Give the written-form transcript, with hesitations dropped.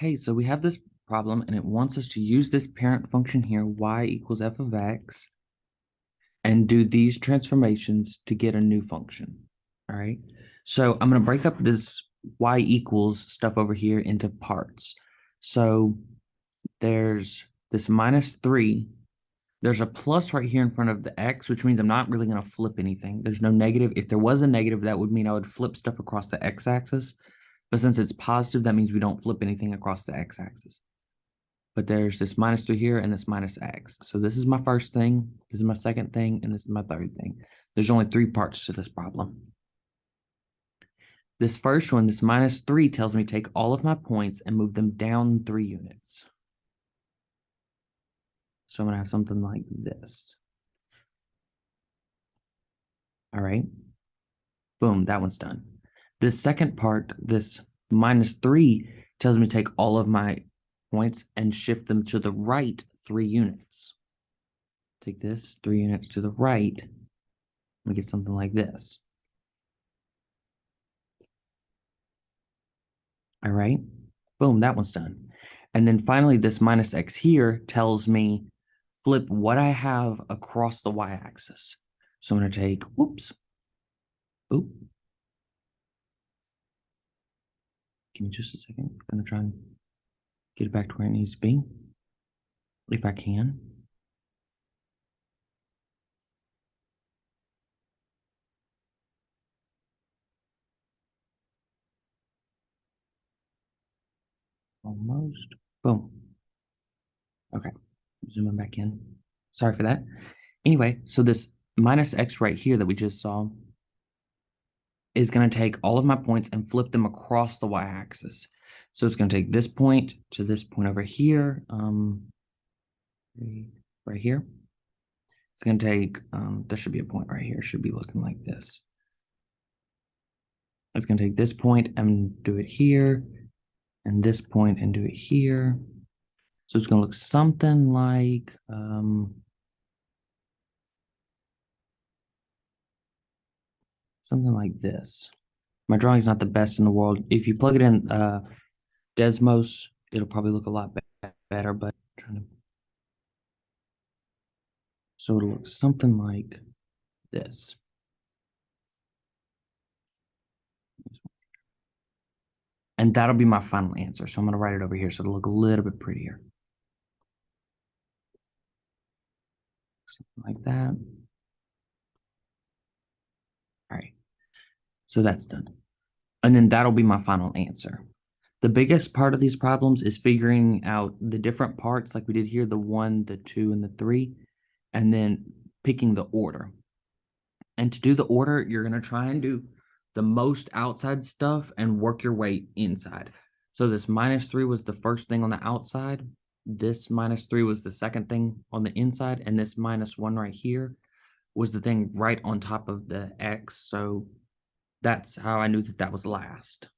hey, so we have this problem and it wants us to use this parent function here, y equals f of x, and do these transformations to get a new function. All right. So I'm going to break up this y equals stuff over here into parts. So there's this -3. There's a plus right here in front of the x, which means I'm not really going to flip anything. There's no negative. If there was a negative, that would mean I would flip stuff across the x-axis. But since it's positive, that means we don't flip anything across the x-axis. But there's this -3 here and this minus x. So this is my first thing, this is my second thing, and this is my third thing. There's only 3 parts to this problem. This first one, this -3, tells me take all of my points and move them down 3 units. So I'm going to have something like this. All right. Boom, that one's done. This second part, this -3, tells me to take all of my points and shift them to the right 3 units. Take this 3 units to the right. We get something like this. All right. Boom, that one's done. And then finally, this -x here tells me flip what I have across the y-axis. So I'm going to take, whoops. Oop. Give me just a second. I'm going to try and get it back to where it needs to be, if I can. Almost. Boom. Okay. Zooming back in. Sorry for that. Anyway, so this -x right here that we just saw is going to take all of my points and flip them across the y-axis. So it's going to take this point to this point over here, right here. It's going to take, there should be a point right here. It should be looking like this. It's going to take this point and do it here, and this point and do it here. So it's going to look something like, something like this. My drawing is not the best in the world. If you plug it in Desmos, it'll probably look a lot better, but I'm trying to. So it'll look something like this. And that'll be my final answer. So I'm going to write it over here so it'll look a little bit prettier. Something like that. All right. So that's done. And then that'll be my final answer. The biggest part of these problems is figuring out the different parts, like we did here, the 1, the 2, and the 3, and then picking the order. And to do the order, you're going to try and do the most outside stuff and work your way inside. So this -3 was the first thing on the outside. This -3 was the second thing on the inside. And this -1 right here was the thing right on top of the X. So that's how I knew that that was last.